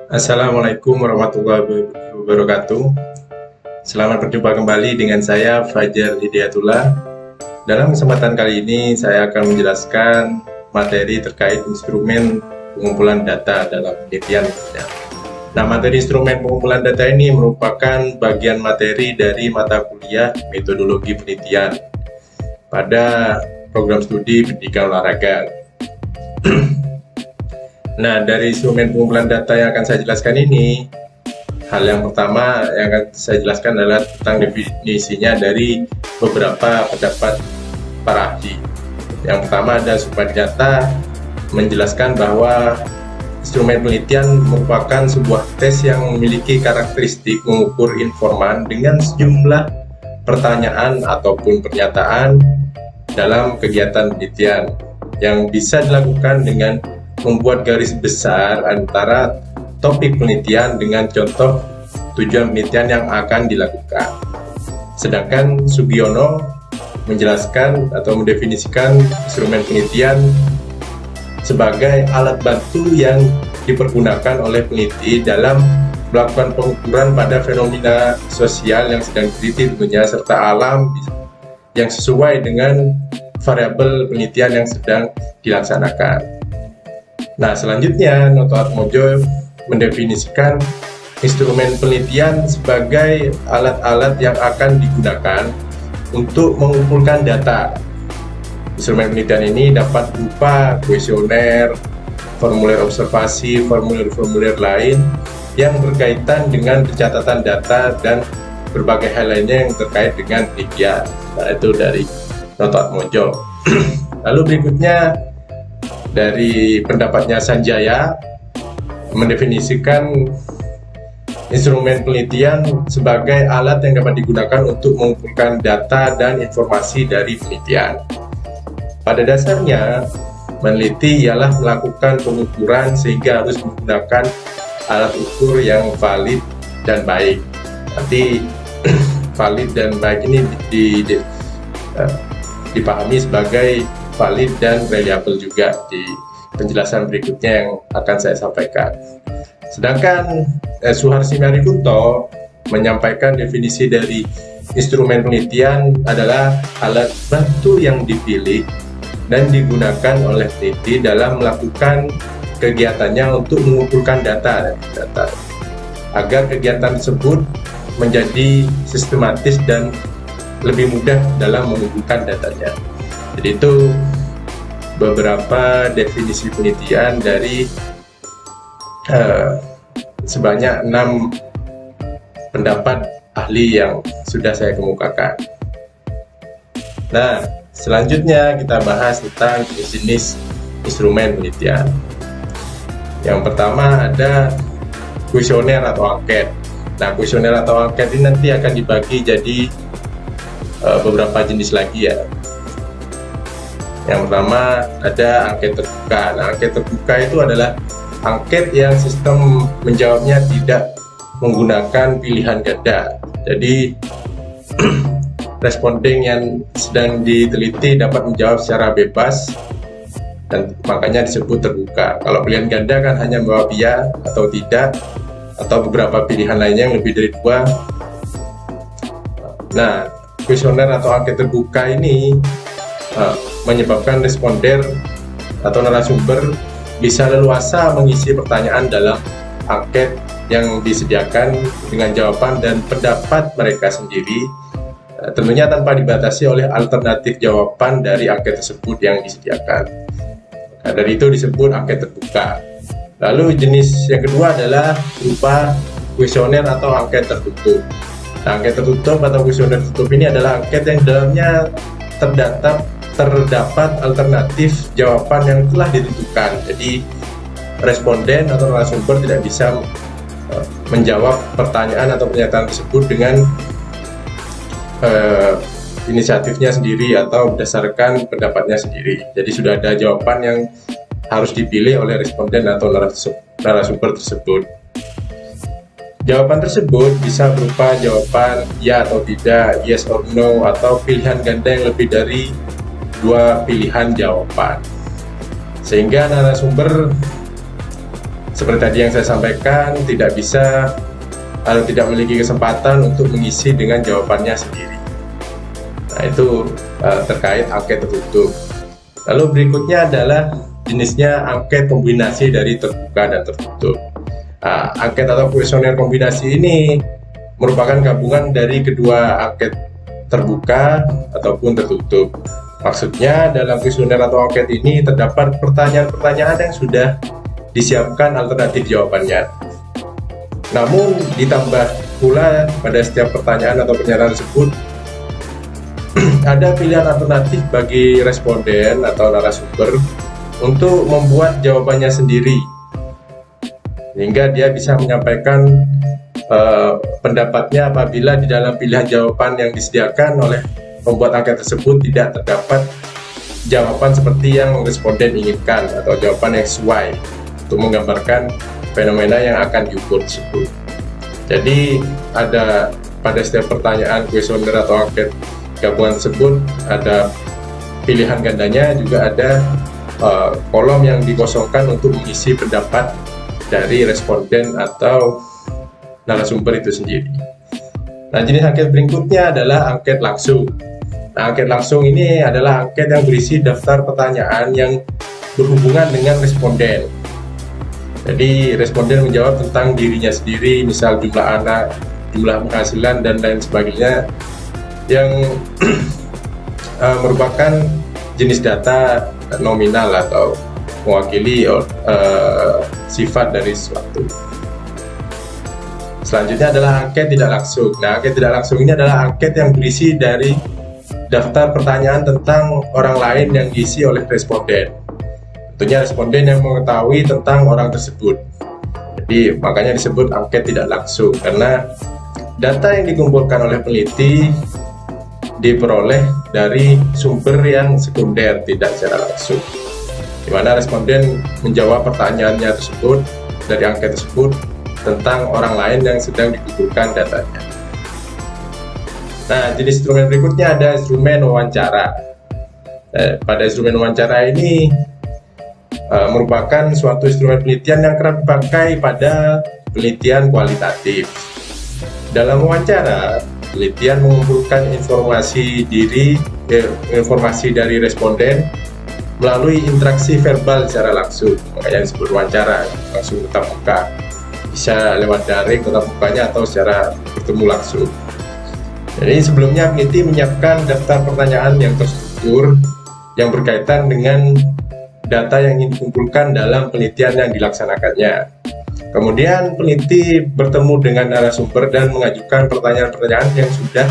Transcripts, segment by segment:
Assalamualaikum warahmatullahi wabarakatuh. Selamat berjumpa kembali dengan saya Fajar Hidayatullah. Dalam kesempatan kali ini saya akan menjelaskan materi terkait instrumen pengumpulan data dalam penelitian. Nah, materi instrumen pengumpulan data ini merupakan bagian materi dari mata kuliah metodologi penelitian pada program studi pendidikan olahraga. Nah, dari instrumen pengumpulan data yang akan saya jelaskan ini, hal yang pertama yang akan saya jelaskan adalah tentang definisinya dari beberapa pendapat para ahli. Yang pertama ada Supardiatna menjelaskan bahwa instrumen penelitian merupakan sebuah tes yang memiliki karakteristik mengukur informan dengan sejumlah pertanyaan ataupun pernyataan dalam kegiatan penelitian yang bisa dilakukan dengan membuat garis besar antara topik penelitian dengan contoh tujuan penelitian yang akan dilakukan. Sedangkan Sugiono menjelaskan atau mendefinisikan instrumen penelitian sebagai alat bantu yang dipergunakan oleh peneliti dalam melakukan pengukuran pada fenomena sosial yang sedang diteliti tentunya, serta alam yang sesuai dengan variabel penelitian yang sedang dilaksanakan. Nah, selanjutnya Noto Atmojo mendefinisikan instrumen penelitian sebagai alat-alat yang akan digunakan untuk mengumpulkan data. Instrumen penelitian ini dapat berupa kuesioner, formulir observasi, formulir-formulir lain yang berkaitan dengan pencatatan data dan berbagai hal lainnya yang terkait dengan penelitian. Nah, itu dari Noto Atmojo. Lalu berikutnya dari pendapatnya Sanjaya mendefinisikan instrumen penelitian sebagai alat yang dapat digunakan untuk mengumpulkan data dan informasi dari penelitian. Pada dasarnya, meneliti ialah melakukan pengukuran sehingga harus menggunakan alat ukur yang valid dan baik. Nanti valid dan baik ini dipahami sebagai valid dan reliable juga di penjelasan berikutnya yang akan saya sampaikan. Sedangkan Suharsi Marikunto menyampaikan definisi dari instrumen penelitian adalah alat bantu yang dipilih dan digunakan oleh peneliti dalam melakukan kegiatannya untuk mengumpulkan data agar kegiatan tersebut menjadi sistematis dan lebih mudah dalam mengumpulkan datanya. Jadi itu beberapa definisi penelitian dari sebanyak 6 pendapat ahli yang sudah saya kemukakan. Nah, selanjutnya kita bahas tentang jenis instrumen penelitian. Yang pertama ada kuesioner atau angket. Nah, kuesioner atau angket ini nanti akan dibagi jadi beberapa jenis lagi ya. Yang pertama ada angket terbuka. Nah, angket terbuka itu adalah angket yang sistem menjawabnya tidak menggunakan pilihan ganda. Jadi responden yang sedang diteliti dapat menjawab secara bebas dan makanya disebut terbuka. Kalau pilihan ganda kan hanya menjawab iya atau tidak atau beberapa pilihan lainnya yang lebih dari 2. Nah, kuesioner atau angket terbuka ini menyebabkan responden atau narasumber bisa leluasa mengisi pertanyaan dalam angket yang disediakan dengan jawaban dan pendapat mereka sendiri, tentunya tanpa dibatasi oleh alternatif jawaban dari angket tersebut yang disediakan. Nah, dari itu disebut angket terbuka. Lalu jenis yang kedua adalah berupa kuesioner atau angket tertutup. Nah, angket tertutup atau kuesioner tertutup ini adalah angket yang dalamnya terdapat alternatif jawaban yang telah ditentukan. Jadi responden atau narasumber tidak bisa menjawab pertanyaan atau pernyataan tersebut dengan inisiatifnya sendiri atau berdasarkan pendapatnya sendiri. Jadi sudah ada jawaban yang harus dipilih oleh responden atau narasumber tersebut. Jawaban tersebut bisa berupa jawaban ya atau tidak, yes or no, atau pilihan ganda yang lebih dari 2 pilihan jawaban. Sehingga narasumber seperti tadi yang saya sampaikan, tidak bisa atau tidak memiliki kesempatan untuk mengisi dengan jawabannya sendiri. Nah, itu terkait angket tertutup. Lalu berikutnya adalah jenisnya angket kombinasi dari terbuka dan tertutup. Angket atau kuesioner kombinasi ini merupakan gabungan dari kedua angket terbuka ataupun tertutup. Maksudnya dalam kuesioner atau angket ini terdapat pertanyaan-pertanyaan yang sudah disiapkan alternatif jawabannya. Namun ditambah pula pada setiap pertanyaan atau pernyataan tersebut ada pilihan alternatif bagi responden atau narasumber untuk membuat jawabannya sendiri, sehingga dia bisa menyampaikan pendapatnya apabila di dalam pilihan jawaban yang disediakan oleh pembuat angket tersebut tidak terdapat jawaban seperti yang responden inginkan atau jawaban yang sesuai untuk menggambarkan fenomena yang akan diukur tersebut. Jadi ada pada setiap pertanyaan kuesioner atau angket gabungan tersebut ada pilihan gandanya, juga ada kolom yang dikosongkan untuk mengisi pendapat dari responden atau narasumber itu sendiri. Nah, jenis angket berikutnya adalah angket langsung. Nah, angket langsung ini adalah angket yang berisi daftar pertanyaan yang berhubungan dengan responden. Jadi responden menjawab tentang dirinya sendiri, misal jumlah anak, jumlah penghasilan, dan lain sebagainya, yang merupakan jenis data nominal atau mewakili sifat dari sesuatu. Selanjutnya adalah angket tidak langsung. Nah, angket tidak langsung ini adalah angket yang berisi dari daftar pertanyaan tentang orang lain yang diisi oleh responden. Tentunya responden yang mengetahui tentang orang tersebut. Jadi makanya disebut angket tidak langsung, karena data yang dikumpulkan oleh peneliti diperoleh dari sumber yang sekunder, tidak secara langsung, di mana responden menjawab pertanyaannya tersebut dari angket tersebut tentang orang lain yang sedang dikumpulkan datanya. Nah, jenis instrumen berikutnya ada instrumen wawancara. Pada instrumen wawancara ini merupakan suatu instrumen penelitian yang kerap dipakai pada penelitian kualitatif. Dalam wawancara, penelitian mengumpulkan informasi dari responden melalui interaksi verbal secara langsung, makanya disebut wawancara, langsung tatap muka. Bisa lewat daring tatap mukanya atau secara bertemu langsung. Jadi sebelumnya peneliti menyiapkan daftar pertanyaan yang terstruktur yang berkaitan dengan data yang ingin dikumpulkan dalam penelitian yang dilaksanakannya. Kemudian peneliti bertemu dengan narasumber dan mengajukan pertanyaan-pertanyaan yang sudah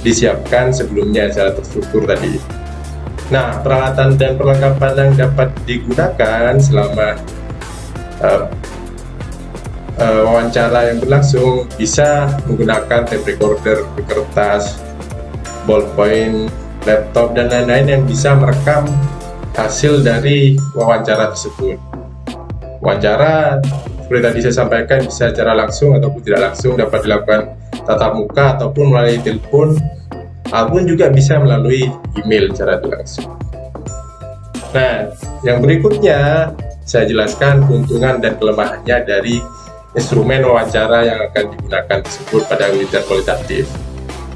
disiapkan sebelumnya secara terstruktur tadi. Nah, peralatan dan perlengkapan yang dapat digunakan selama wawancara yang berlangsung bisa menggunakan tape recorder, kertas, ballpoint, laptop, dan lain-lain yang bisa merekam hasil dari wawancara tersebut. Wawancara seperti tadi saya sampaikan bisa secara langsung ataupun tidak langsung, dapat dilakukan tatap muka ataupun melalui telepon, ataupun juga bisa melalui email secara langsung. Nah, yang berikutnya saya jelaskan keuntungan dan kelemahannya dari instrumen wawancara yang akan digunakan tersebut pada penelitian kualitatif.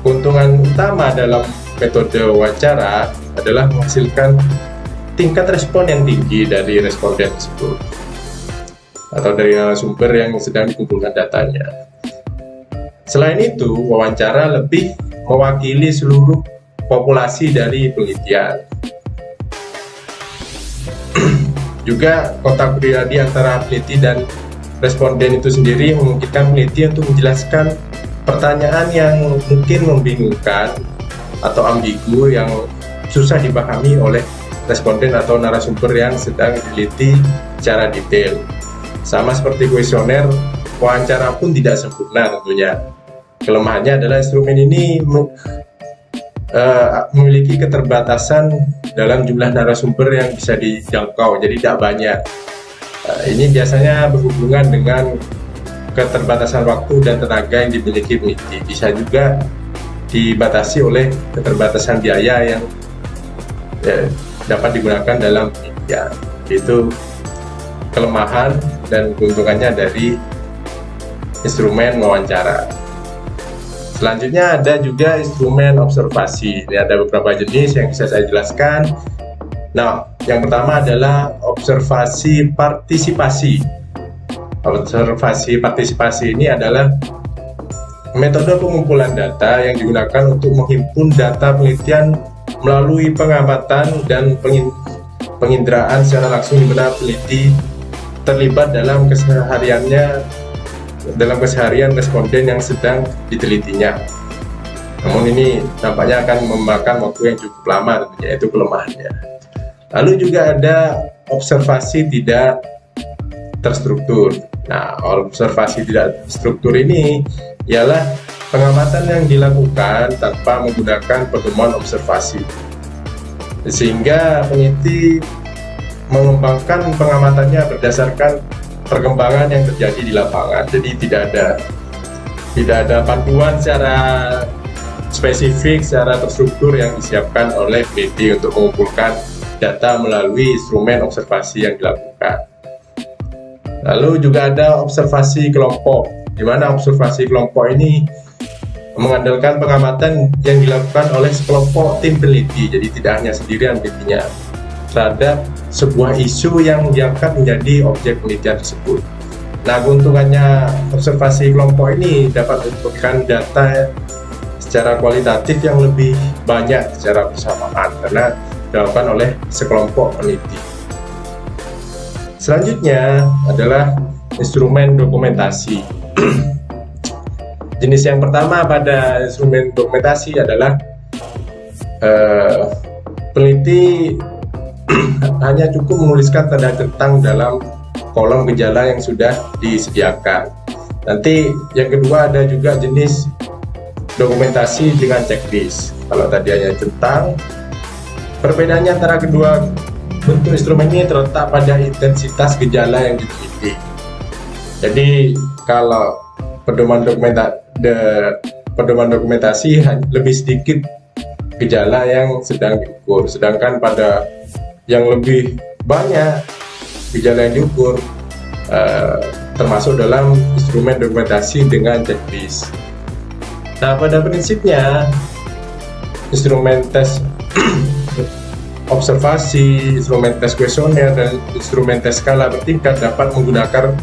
Keuntungan utama dalam metode wawancara adalah menghasilkan tingkat respon yang tinggi dari responden tersebut atau dari narasumber yang sedang dikumpulkan datanya. Selain itu, wawancara lebih mewakili seluruh populasi dari penelitian. Juga kontak pribadi antara peneliti dan responden itu sendiri memungkinkan peneliti untuk menjelaskan pertanyaan yang mungkin membingungkan atau ambigu yang susah dipahami oleh responden atau narasumber yang sedang diteliti secara detail. Sama seperti kuesioner, wawancara pun tidak sempurna tentunya. Kelemahannya adalah instrumen ini memiliki keterbatasan dalam jumlah narasumber yang bisa dijangkau, jadi tidak banyak. Ini biasanya berhubungan dengan keterbatasan waktu dan tenaga yang dimiliki peneliti. Bisa juga dibatasi oleh keterbatasan biaya yang dapat digunakan dalam penelitian. Itu kelemahan dan keuntungannya dari instrumen wawancara. Selanjutnya ada juga instrumen observasi. Ini ada beberapa jenis yang bisa saya jelaskan. Nah, yang pertama adalah observasi partisipasi. Observasi partisipasi ini adalah metode pengumpulan data yang digunakan untuk menghimpun data penelitian melalui pengamatan dan penginderaan secara langsung, di mana peneliti terlibat dalam keseharian responden yang sedang ditelitinya. Namun ini nampaknya akan memakan waktu yang cukup lama, yaitu kelemahannya. Lalu juga ada observasi tidak terstruktur. Nah, observasi tidak terstruktur ini ialah pengamatan yang dilakukan tanpa menggunakan pedoman observasi, sehingga peneliti mengembangkan pengamatannya berdasarkan perkembangan yang terjadi di lapangan. Jadi tidak ada panduan secara spesifik, secara terstruktur yang disiapkan oleh peneliti untuk mengumpulkan data melalui instrumen observasi yang dilakukan. Lalu juga ada observasi kelompok, di mana observasi kelompok ini mengandalkan pengamatan yang dilakukan oleh sekelompok tim peneliti, jadi tidak hanya sendirian penelitinya, terhadap sebuah isu yang diangkat menjadi objek penelitian tersebut. Nah, keuntungannya observasi kelompok ini dapat mengumpulkan data secara kualitatif yang lebih banyak secara bersamaan karena dilakukan oleh sekelompok peneliti. Selanjutnya adalah instrumen dokumentasi. Jenis yang pertama pada instrumen dokumentasi adalah peneliti hanya cukup menuliskan tanda centang dalam kolom gejala yang sudah disediakan. Nanti yang kedua ada juga jenis dokumentasi dengan checklist. Kalau tadi hanya centang, perbedaannya antara kedua bentuk instrumen ini terletak pada intensitas gejala yang diteliti. Jadi kalau pedoman dokumentasi lebih sedikit gejala yang sedang diukur, sedangkan pada yang lebih banyak gejala yang diukur termasuk dalam instrumen dokumentasi dengan checklist. Nah, pada prinsipnya instrumen tes observasi, instrumen tes kuesioner, dan instrumen tes skala bertingkat dapat menggunakan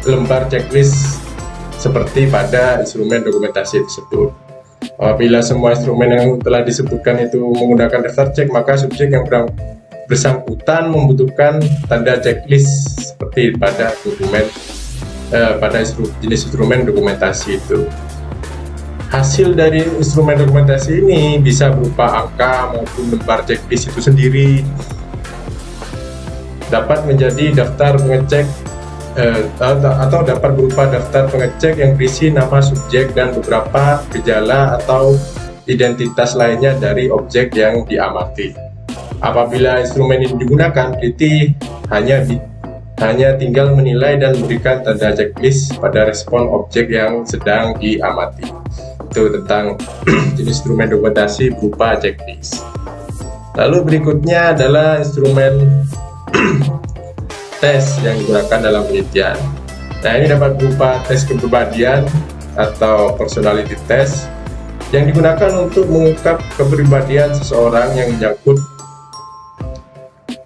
lembar checklist seperti pada instrumen dokumentasi tersebut. Apabila semua instrumen yang telah disebutkan itu menggunakan daftar cek, maka subjek yang bersangkutan membutuhkan tanda checklist seperti pada jenis instrumen dokumentasi itu. Hasil dari instrumen dokumentasi ini bisa berupa angka maupun lembar checklist itu sendiri, dapat menjadi daftar pengecek atau dapat berupa daftar pengecek yang berisi nama subjek dan beberapa gejala atau identitas lainnya dari objek yang diamati. Apabila instrumen ini digunakan, peneliti hanya tinggal menilai dan memberikan tanda checklist pada respon objek yang sedang diamati. Itu tentang jenis instrumen dokumentasi berupa checklist. Lalu berikutnya adalah instrumen tes yang digunakan dalam penelitian. Nah, ini dapat berupa tes kepribadian atau personality test yang digunakan untuk mengungkap kepribadian seseorang yang menyangkut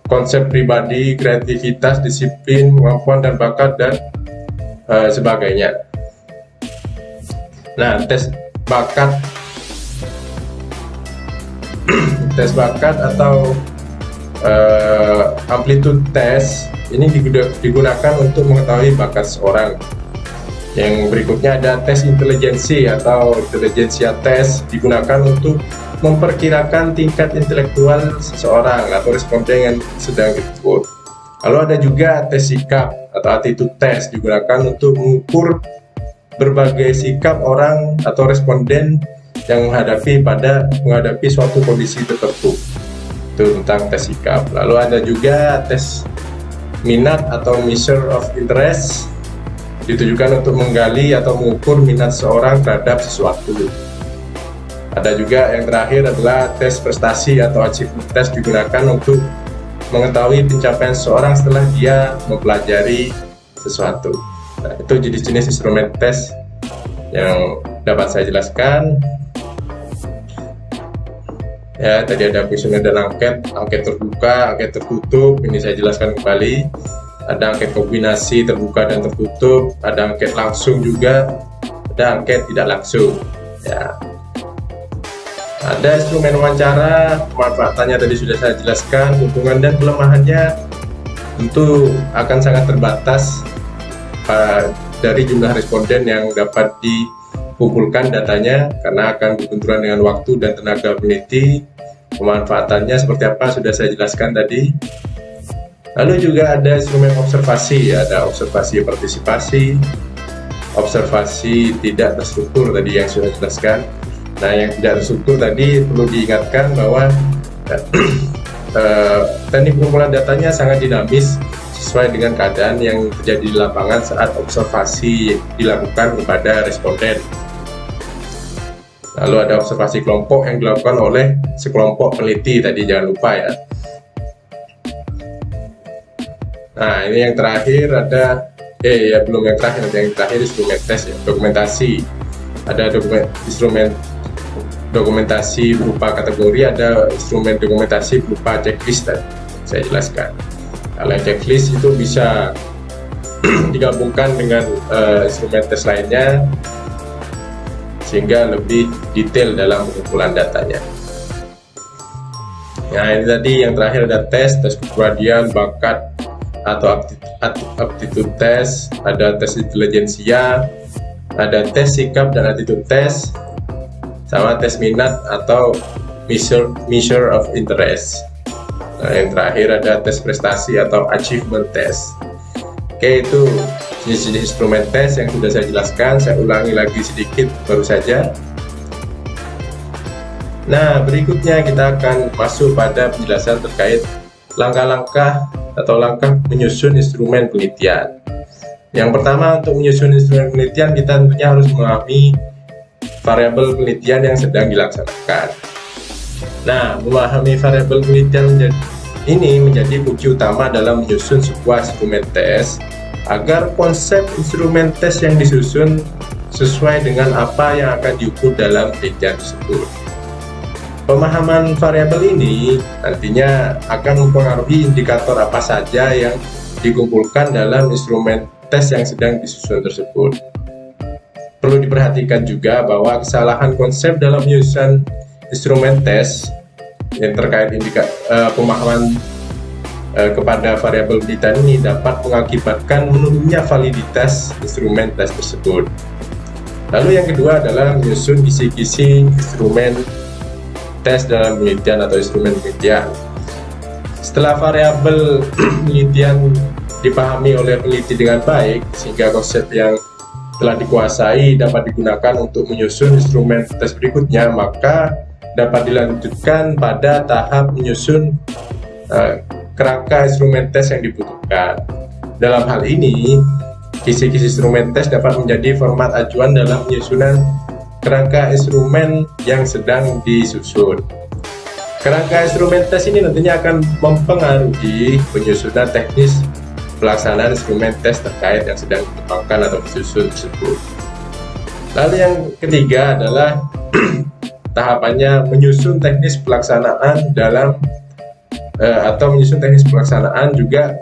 konsep pribadi, kreativitas, disiplin, kemampuan dan bakat, dan sebagainya. Nah, tes bakat atau amplitude test ini digunakan untuk mengetahui bakat seorang. Yang berikutnya ada tes intelijensi atau intelijensia test, digunakan untuk memperkirakan tingkat intelektual seseorang atau responden yang sedang diukur. Lalu ada juga tes sikap atau attitude test, digunakan untuk mengukur berbagai sikap orang atau responden yang menghadapi suatu kondisi tertentu. Itu tentang tes sikap. Lalu ada juga tes minat atau measure of interest, ditujukan untuk menggali atau mengukur minat seorang terhadap sesuatu. Ada juga yang terakhir adalah tes prestasi atau achievement test, digunakan untuk mengetahui pencapaian seseorang setelah dia mempelajari sesuatu. Nah, itu jenis-jenis instrumen tes yang dapat saya jelaskan. Ya, tadi ada kuesioner dan angket terbuka, angket tertutup, ini saya jelaskan kembali. Ada angket kombinasi terbuka dan tertutup, ada angket langsung juga, ada angket tidak langsung. Ya. Ada instrumen wawancara, pemanfaatannya tadi sudah saya jelaskan, keuntungan dan kelemahannya tentu akan sangat terbatas dari jumlah responden yang dapat dikumpulkan datanya karena akan berbenturan dengan waktu dan tenaga peneliti. Pemanfaatannya seperti apa sudah saya jelaskan tadi. Lalu juga ada instrumen observasi, ada observasi partisipasi, observasi tidak terstruktur tadi yang sudah jelaskan. Nah, yang tidak terstruktur tadi perlu diingatkan bahwa teknik pengumpulan datanya sangat dinamis sesuai dengan keadaan yang terjadi di lapangan saat observasi dilakukan kepada responden. Lalu ada observasi kelompok yang dilakukan oleh sekelompok peneliti tadi, jangan lupa ya. Nah, ini yang terakhir ada belum yang terakhir instrumen tes ya, dokumentasi. Ada instrumen dokumentasi berupa kategori, ada instrumen dokumentasi berupa checklist tadi saya jelaskan. Kalau checklist itu bisa digabungkan dengan instrumen tes lainnya sehingga lebih detail dalam pengumpulan datanya. Nah, ini tadi yang terakhir ada tes kepribadian, bakat atau aptitude test, ada tes intelijensia, ada tes sikap dan attitude test, sama tes minat atau measure of interest. Nah, yang terakhir ada tes prestasi atau achievement test. Oke, itu jenis-jenis instrumen tes yang sudah saya jelaskan. Saya ulangi lagi sedikit baru saja. Nah, berikutnya kita akan masuk pada penjelasan terkait langkah-langkah atau langkah menyusun instrumen penelitian. Yang pertama, untuk menyusun instrumen penelitian kita tentunya harus memahami variabel penelitian yang sedang dilaksanakan. Nah, memahami variabel penelitian ini menjadi kunci utama dalam menyusun sebuah instrumen tes agar konsep instrumen tes yang disusun sesuai dengan apa yang akan diukur dalam penelitian tersebut. Pemahaman variabel ini nantinya akan mempengaruhi indikator apa saja yang dikumpulkan dalam instrumen tes yang sedang disusun tersebut. Perlu diperhatikan juga bahwa kesalahan konsep dalam menyusun instrumen tes yang terkait pemahaman kepada variabel penelitian ini dapat mengakibatkan menurunnya validitas instrumen tes tersebut. Lalu yang kedua adalah menyusun kisi-kisi instrumen tes dalam penelitian atau instrumen penelitian. Setelah variabel penelitian dipahami oleh peneliti dengan baik sehingga konsep yang telah dikuasai dapat digunakan untuk menyusun instrumen tes berikutnya, maka dapat dilanjutkan pada tahap menyusun kerangka instrumen tes yang dibutuhkan. Dalam hal ini, kisi-kisi instrumen tes dapat menjadi format acuan dalam penyusunan kerangka instrumen yang sedang disusun. Kerangka instrumen tes ini nantinya akan mempengaruhi penyusunan teknis pelaksanaan instrumen tes terkait yang sedang dikembangkan atau disusun tersebut. Lalu yang ketiga adalah tahapannya menyusun teknis pelaksanaan atau menyusun teknis pelaksanaan juga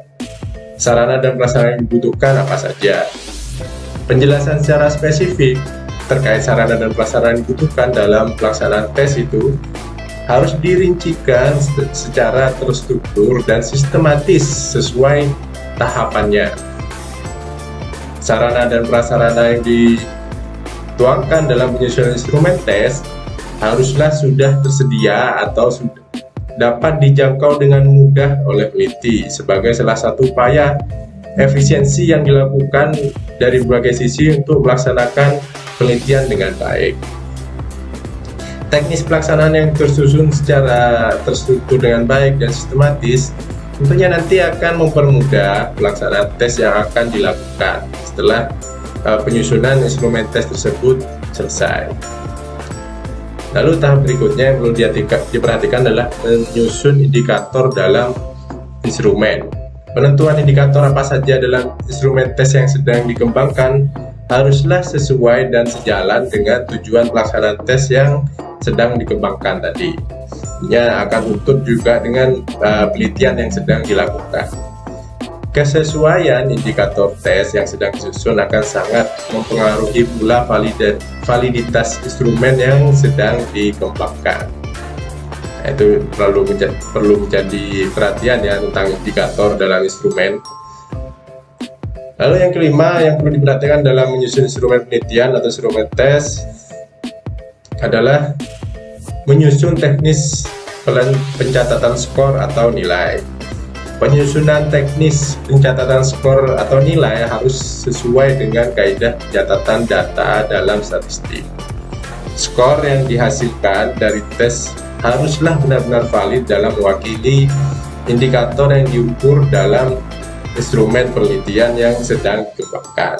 sarana dan prasarana yang dibutuhkan apa saja. Penjelasan secara spesifik terkait sarana dan prasarana yang dibutuhkan dalam pelaksanaan tes itu harus dirincikan secara terstruktur dan sistematis sesuai tahapannya. Sarana dan prasarana yang dituangkan dalam penyusunan instrumen tes haruslah sudah tersedia atau sudah dapat dijangkau dengan mudah oleh peneliti sebagai salah satu upaya efisiensi yang dilakukan dari berbagai sisi untuk melaksanakan penelitian dengan baik. Teknis pelaksanaan yang tersusun secara terstruktur dengan baik dan sistematis tentunya nanti akan mempermudah pelaksanaan tes yang akan dilakukan setelah penyusunan instrumen tes tersebut selesai. Lalu tahap berikutnya yang perlu diperhatikan adalah menyusun indikator dalam instrumen. Penentuan indikator apa saja dalam instrumen tes yang sedang dikembangkan haruslah sesuai dan sejalan dengan tujuan pelaksanaan tes yang sedang dikembangkan tadi. Ini akan tuntut juga dengan penelitian yang sedang dilakukan. Kesesuaian indikator tes yang sedang disusun akan sangat mempengaruhi pula validitas instrumen yang sedang dikembangkan. Itu perlu menjadi perhatian ya tentang indikator dalam instrumen. Lalu yang kelima yang perlu diperhatikan dalam menyusun instrumen penelitian atau instrumen tes adalah menyusun teknis pencatatan skor atau nilai. Penyusunan teknis pencatatan skor atau nilai harus sesuai dengan kaidah pencatatan data dalam statistik. Skor yang dihasilkan dari tes haruslah benar-benar valid dalam mewakili indikator yang diukur dalam instrumen penelitian yang sedang dikembangkan.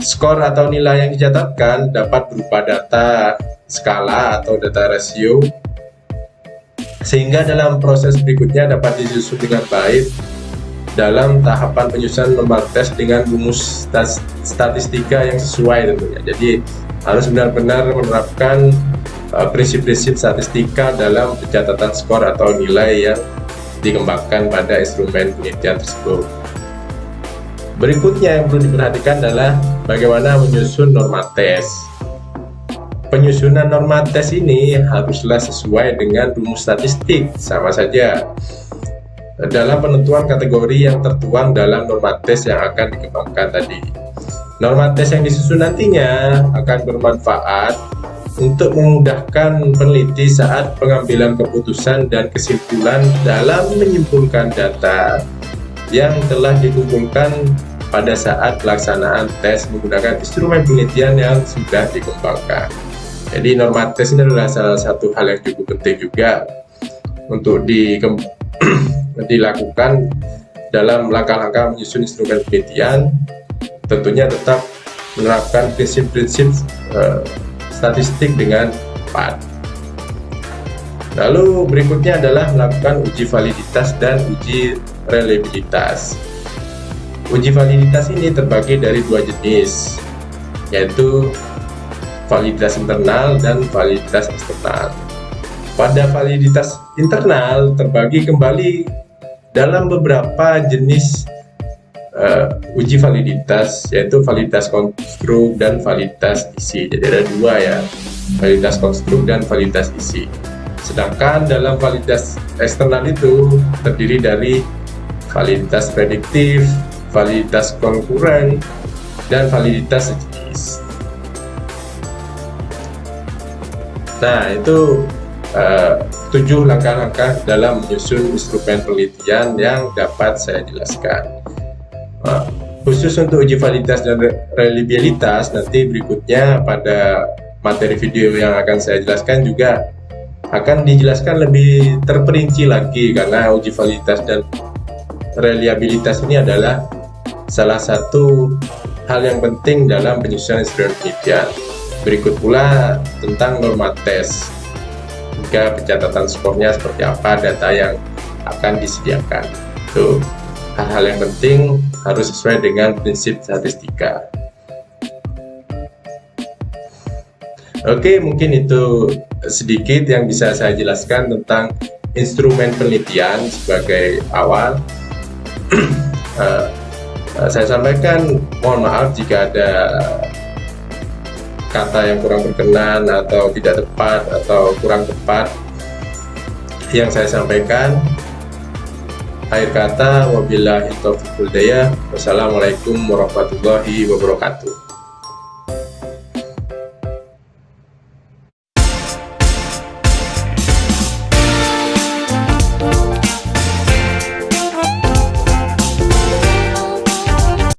Skor atau nilai yang dicatatkan dapat berupa data skala atau data rasio, sehingga dalam proses berikutnya dapat disusun dengan baik dalam tahapan penyusunan nomor tes dengan rumus statistika yang sesuai tentunya. Jadi harus benar-benar menerapkan prinsip-prinsip statistika dalam pencatatan skor atau nilai yang dikembangkan pada instrumen penelitian tersebut. Berikutnya yang perlu diperhatikan adalah bagaimana menyusun norma tes. Penyusunan norma tes ini haruslah sesuai dengan rumus statistik, sama saja dalam penentuan kategori yang tertuang dalam norma tes yang akan dikembangkan tadi. Norma tes yang disusun nantinya akan bermanfaat untuk memudahkan peneliti saat pengambilan keputusan dan kesimpulan dalam menyimpulkan data yang telah dikumpulkan pada saat pelaksanaan tes menggunakan instrumen penelitian yang sudah dikembangkan. Jadi norma tes ini adalah salah satu hal yang cukup penting juga untuk dilakukan dalam langkah-langkah menyusun instrumen penelitian. Tentunya tetap menerapkan prinsip-prinsip statistik dengan tepat. Lalu berikutnya adalah melakukan uji validitas dan uji reliabilitas. Uji validitas ini terbagi dari dua jenis, yaitu validitas internal dan validitas eksternal. Pada validitas internal terbagi kembali dalam beberapa jenis uji validitas, yaitu validitas konstruk dan validitas isi. Jadi ada dua ya, validitas konstruk dan validitas isi. Sedangkan dalam validitas eksternal itu terdiri dari validitas prediktif, validitas konkuren, dan validitas sejenis. Nah, itu 7 langkah-langkah dalam menyusun instrumen penelitian yang dapat saya jelaskan. Khusus untuk uji validitas dan reliabilitas, nanti berikutnya pada materi video yang akan saya jelaskan juga akan dijelaskan lebih terperinci lagi, karena uji validitas dan reliabilitas ini adalah salah satu hal yang penting dalam penyusunan instrumen penelitian. Berikut pula tentang norma tes, juga pencatatan skornya seperti apa, data yang akan disediakan. Itu hal-hal yang penting, harus sesuai dengan prinsip statistika. Oke, mungkin itu sedikit yang bisa saya jelaskan tentang instrumen penelitian sebagai awal. Saya sampaikan, mohon maaf jika ada kata yang kurang berkenan atau tidak tepat atau kurang tepat yang saya sampaikan. Akhir kata, wabillahi taufiq wal hidayah. Wassalamualaikum warahmatullahi wabarakatuh.